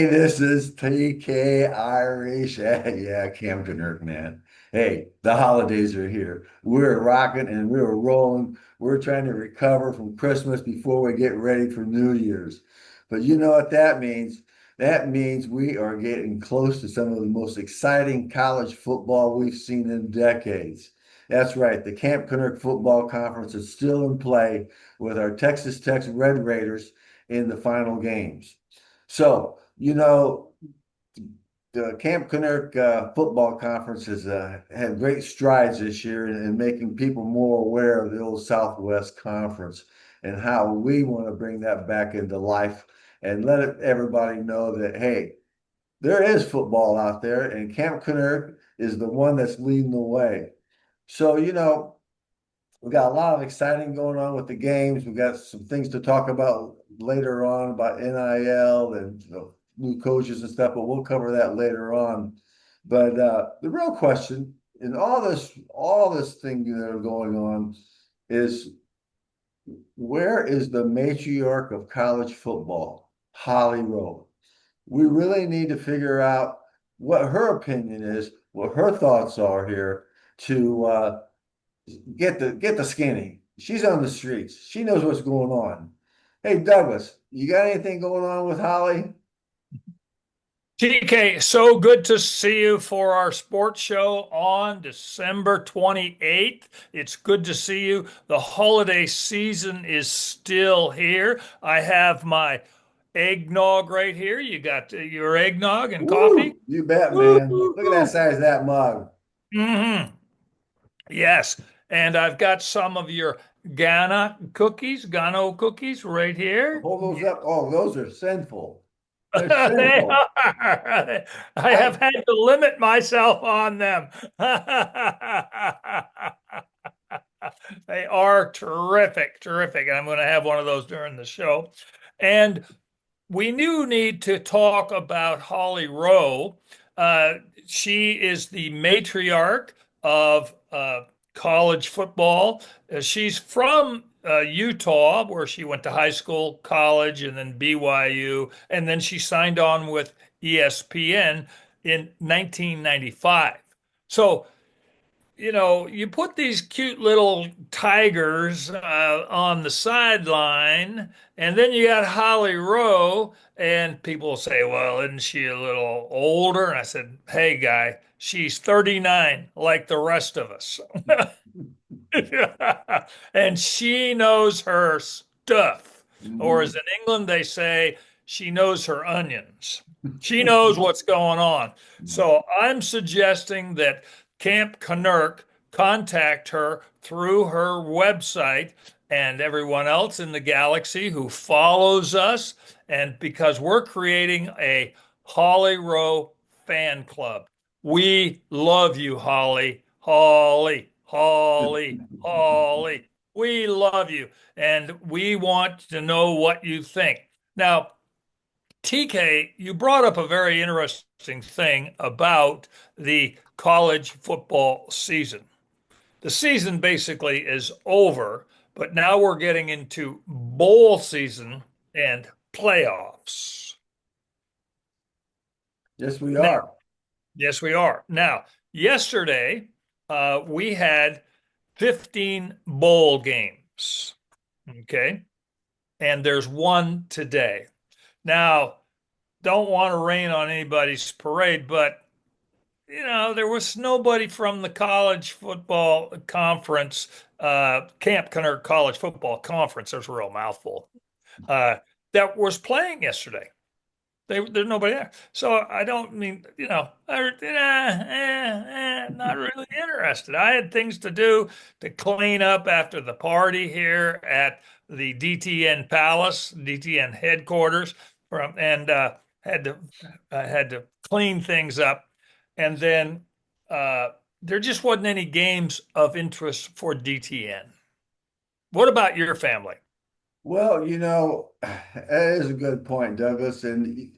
Hey, this is TK Irish. Yeah, Cam Kennerk, man. Hey, the holidays are here. We're rocking and we're rolling. We're trying to recover from Christmas before we get ready for New Year's. But you know what that means? That means we are getting close to some of the most exciting college football we've seen in decades. That's right. The Camp Kennerk Football Conference is still in play with our Texas Tech Red Raiders in the final games. So, the Camp Kennerk Football Conference has had great strides this year in making people more aware of the old Southwest Conference and how we want to bring that back into life and everybody know that, hey, there is football out there and Camp Kennerk is the one that's leading the way. So, we got a lot of exciting going on with the games. We got some things to talk about later on about NIL and new coaches and stuff, but we'll cover that later on. But the real question in all this thing that are going on is where is the matriarch of college football, Holly Rowe? We really need to figure out what her opinion is, what her thoughts are here to get the skinny. She's on the streets. She knows what's going on. Hey, Douglas, you got anything going on with Holly? TK, so good to see you for our sports show on December 28th. It's good to see you. The holiday season is still here. I have my eggnog right here. You got your eggnog and coffee? Woo! You bet, man. Look at that Woo! size of that mug. Mm-hmm. Yes. And I've got some of your Gano cookies right here. Hold those up. Oh, those are sinful. They're They sinful. are. I have I had to limit myself on them. They are terrific, terrific. And I'm going to have one of those during the show. And we do need to talk about Holly Rowe. Uh, she is the matriarch of college football. She's from Utah, where she went to high school, college, and then BYU. And then she signed on with ESPN in 1995. So you put these cute little tigers on the sideline, and then you got Holly Rowe, and people say, well, isn't she a little older? And I said, hey, guy, she's 39 like the rest of us. And she knows her stuff. Or as Mhm. in England, they say, she knows her onions. She knows what's going on. So I'm suggesting that Camp Kennerk contact her through her website and everyone else in the galaxy who follows us. And because we're creating a Holly Rowe fan club. We love you, Holly. Holly, Holly, Holly. We love you. And we want to know what you think. Now, TK, you brought up a very interesting thing about the college football season. The season basically is over, but now we're getting into bowl season and playoffs. Yes, we Now, are. yes, we are. Now, yesterday, we had 15 bowl games. Okay. And there's one today. Now, don't want to rain on anybody's parade, but there was nobody from the college football conference, Camp Kennerk College Football Conference. There's a real mouthful. Uh, that was playing yesterday. There's nobody there. So I don't mean, not really interested. I had things to do to clean up after the party here at the DTN Palace, DTN headquarters, and had to had to clean things up. And then uh, there just wasn't any games of interest for DTN. What about your family? Well, that is a good point, Douglas. And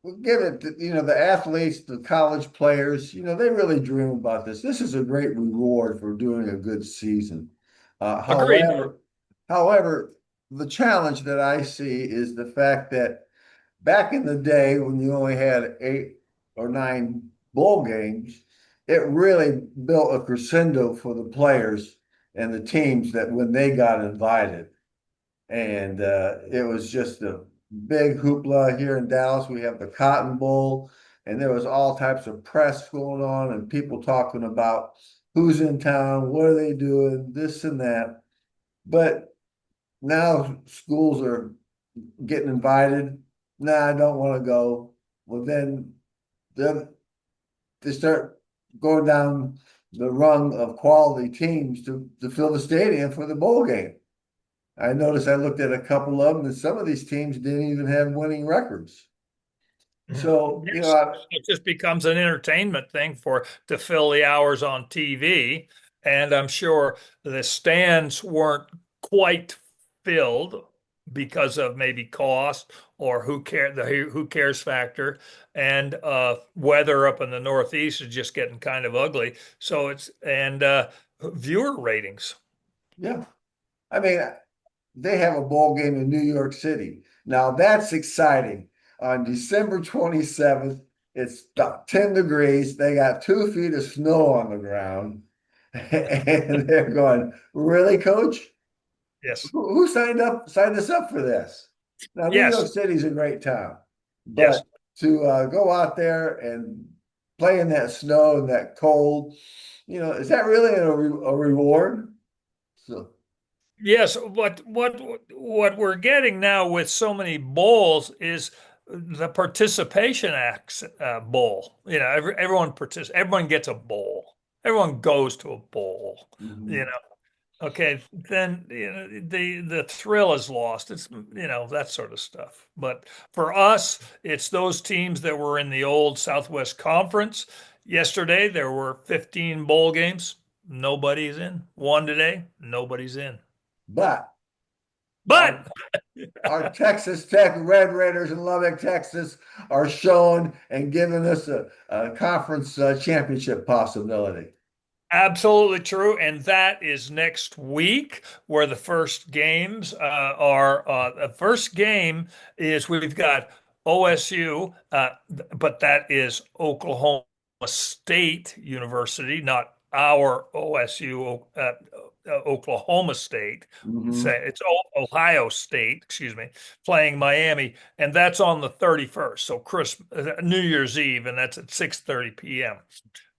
we'll give it, the athletes, the college players, they really dream about this. This is a great reward for doing a good season. Uh, Agreed. however, however, the challenge that I see is the fact that back in the day when you only had 8 or 9 bowl games, it really built a crescendo for the players and the teams that when they got invited. And it was just a big hoopla here in Dallas. We have the Cotton Bowl, and there was all types of press going on and people talking about who's in town, what are they doing, this and that. But now schools are getting invited. Nah, I don't want to go. Well, then they start going down the rung of quality teams to fill the stadium for the bowl game. I noticed I looked at a couple of them, and some of these teams didn't even have winning records. Mhm. So, Yes, it just becomes an entertainment thing for to fill the hours on TV. And I'm sure the stands weren't quite filled because of maybe cost or who cares factor. And weather up in the Northeast is just getting kind of ugly. So it's and viewer ratings. yeah, I mean, they have a bowl game in New York City. Now that's exciting. On December 27th, it's about 10 degrees. They got 2 feet of snow on the ground. And they're going, really, coach? Yes. Who signed us up for this? Now, New York Yes. City's a great town, but Yes. to go out there and play in that snow and that cold, is that really a reward? So, Yes, what we're getting now with so many bowls is the participation acts bowl. You know, everyone gets a bowl. Everyone goes to a bowl. You mhm. know, okay, then the thrill is lost. It's that sort of stuff. But for us, it's those teams that were in the old Southwest Conference. Yesterday there were 15 bowl games. Nobody's in. One today, nobody's in. But our But our Texas Tech Red Raiders in Lubbock, Texas, are showing and giving us a conference championship possibility. absolutely true. And that is next week, where the first games are. The first game is we've got OSU, but that is Oklahoma State University, not our OSU, Oklahoma State. Mhm. Say it's Ohio State, excuse me, playing Miami, and that's on the 31st. So New Year's Eve, and that's at 6:30 p.m.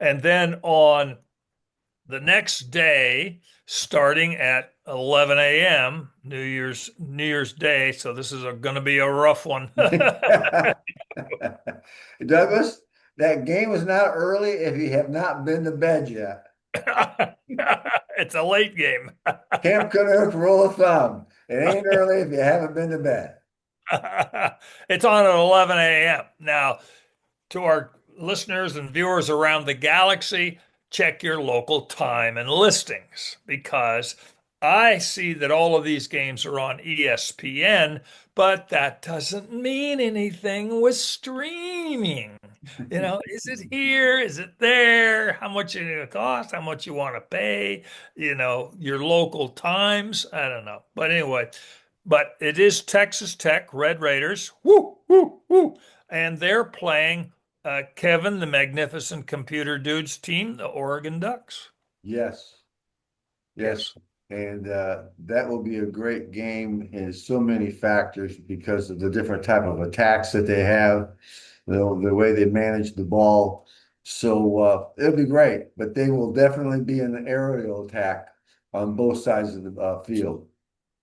And then on the next day, starting at 11 a.m., New Year's Day. So this is going to be a rough one. Douglas, that game is not early if you have not been to bed yet. It's a late game. Camp Cook rule of thumb. It ain't early if you haven't been to bed. It's on at 11 a.m. Now, to our listeners and viewers around the galaxy, check your local time and listings because I see that all of these games are on ESPN, but that doesn't mean anything with streaming. Is it here? Is it there? How much it going to cost? How much you want to pay? Your local times. I don't know. But anyway, but it is Texas Tech Red Raiders. Woo, woo, woo. And they're playing Kevin, the Magnificent Computer Dude's team, the Oregon Ducks. Yes, yes. Yes, And that will be a great game in so many factors because of the different type of attacks that they have, the way they manage the ball. So it'll be great, but they will definitely be an aerial attack on both sides of the field.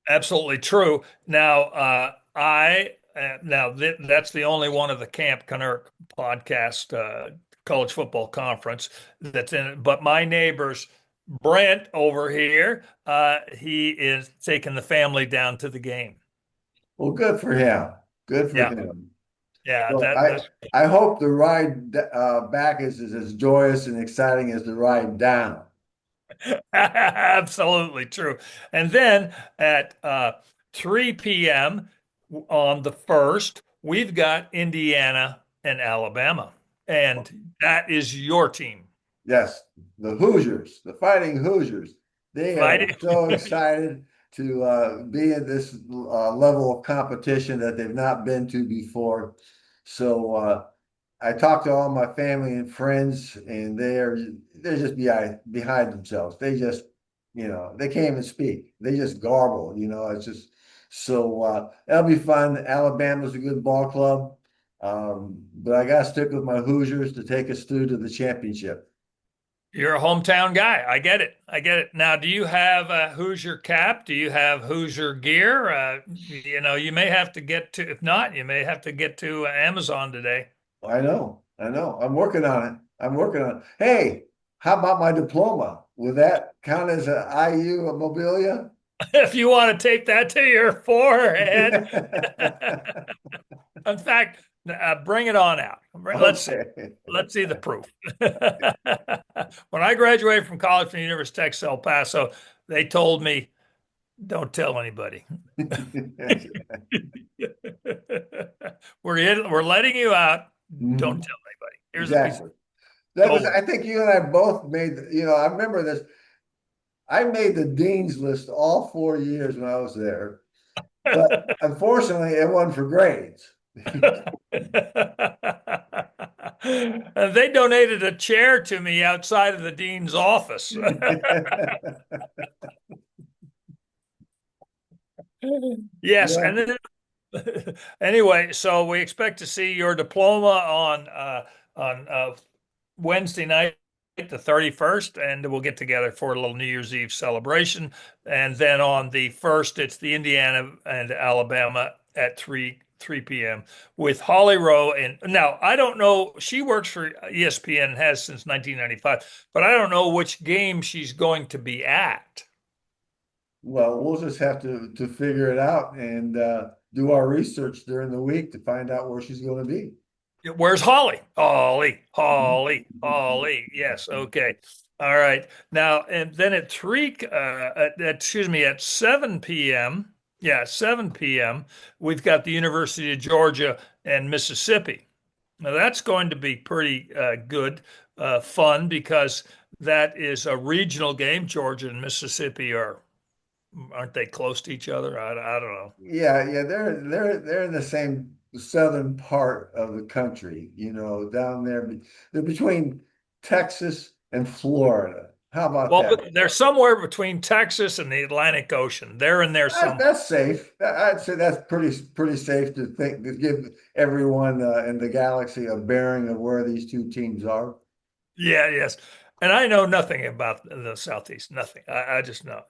absolutely true. Now, that's the only one of the Camp Kennerk podcast college football conference that's in it. But my neighbors, Brent over here, he is taking the family down to the game. Well, good for him. Good for Yeah, him. yeah, Well, that I hope the ride back is as joyous and exciting as the ride down. absolutely true. And then at 3 p.m. on the 1st, we've got Indiana and Alabama. And that is your team. Yes, the Hoosiers, the Fighting Hoosiers, they are Fighting. so excited. to be in this level of competition that they've not been to before. So I talked to all my family and friends, and they're just behind themselves. They just, they can't even speak. They just garble. It's just so that'll be fun. Alabama's a good ball club, but I got to stick with my Hoosiers to take us through to the championship. You're a hometown guy. I get it. I get it. Now, do you have a Hoosier cap? Do you have Hoosier gear? You may have to get to, if not, you may have to get to Amazon today. I know, I know. I'm working on it. I'm working on it. Hey, how about my diploma? Would that count as an IU mobilia? If you want to tape that to your forehead. In fact, bring it on out. Let's see. Okay. Let's see the proof. When I graduated from college from the University of Texas El Paso, they told me, don't tell anybody. We're letting you out. Don't Mhm. tell anybody. Here's a piece of Exactly. That was, gold. I think you and I both made, I remember this. I made the dean's list all 4 years when I was there, but unfortunately, it wasn't for grades. And they donated a chair to me outside of the dean's office. Yes, Yeah. and then anyway, so we expect to see your diploma on Wednesday night, the 31st, and we'll get together for a little New Year's Eve celebration. And then on the first, it's the Indiana and Alabama at 3 p.m. with Holly Rowe. And now I don't know, she works for ESPN and has since 1995, but I don't know which game she's going to be at. Well, we'll just have to figure it out and do our research during the week to find out where she's going to be. Where's Holly? Holly, Holly, Holly. Yes, okay. All right. Now, and then at excuse me, at 7 p.m., yeah, 7 p.m., we've got the University of Georgia and Mississippi. Now, that's going to be pretty good, fun, because that is a regional game. Georgia and Mississippi aren't they close to each other? I don't know. Yeah, yeah, they're in the same southern part of the country, down there. They're between Texas and Florida. How about Well, that? they're somewhere between Texas and the Atlantic Ocean. They're in there somewhere. That's safe. I'd say that's pretty safe to think to give everyone in the galaxy a bearing of where these two teams are. Yeah, yes. And I know nothing about the Southeast, nothing. I just know,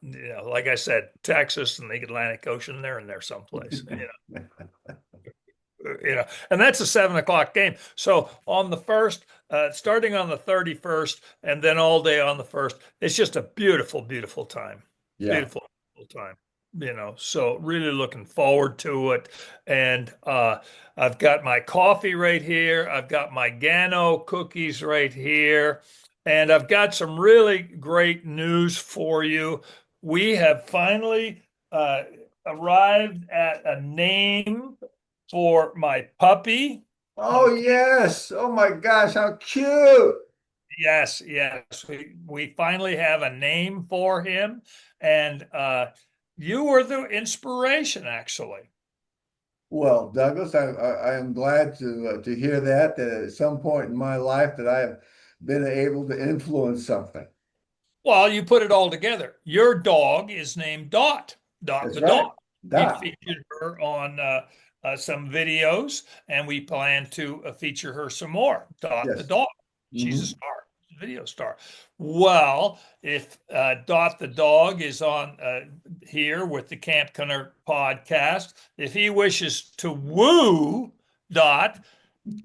like I said, Texas and the Atlantic Ocean, they're in there someplace, and that's a 7 o'clock game. So on the first, starting on the 31st, and then all day on the first, it's just a beautiful, beautiful time. Yeah. Beautiful, beautiful time. So really looking forward to it. And I've got my coffee right here. I've got my Gano cookies right here. And I've got some really great news for you. We have finally arrived at a name for my puppy. Oh Okay. yes. Oh my gosh, how cute. Yes, yes. We finally have a name for him. And you were the inspiration, actually. Well, Douglas, I am glad to hear that at some point in my life that I have been able to influence something. Well, you put it all together. Your dog is named Dot, Dot That's the right. dog. We Dot. featured her on some videos, and we plan to feature her some more. Dot the Yes. dog. She's a Hmm. star, video star. Well, if Dot the dog is on here with the Camp Kennerk podcast, if he wishes to woo Dot,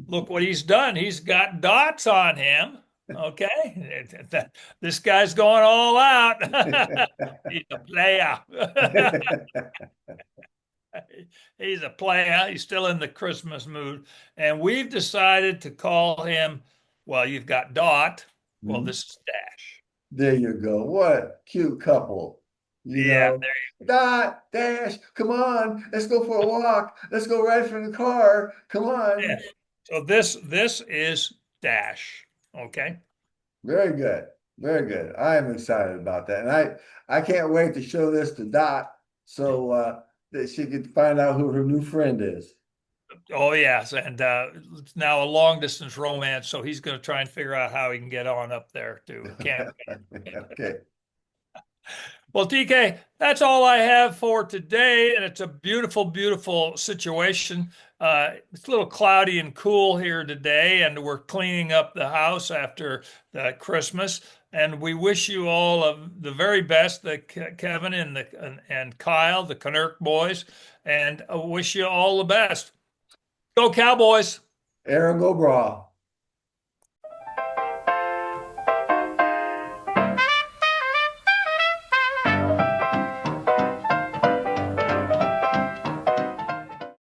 look what he's done. He's got dots on him. Okay. This guy's going all out. He's a player. He's a player. He's still in the Christmas mood. And we've decided to call him, well, you've got Dot. Well, Mhm. this is Dash. There you go. What a cute couple. You Yeah, know, Dot, Dash, come on, let's go for a walk. Let's go ride from the car. Come yeah. on. So this is Dash. Okay. Very good. Very good. I am excited about that. And I can't wait to show this to Dot. so that she could find out who her new friend is. Oh yes, and it's now a long distance romance, so he's going to try and figure out how he can get on up there to camp. Okay. Well, TK, that's all I have for today, and it's a beautiful, beautiful situation. It's a little cloudy and cool here today, and we're cleaning up the house after Christmas. And we wish you all of the very best, Kevin and Kyle, the Kennerk boys, and wish you all the best. Go Cowboys! Aaron Gobraw.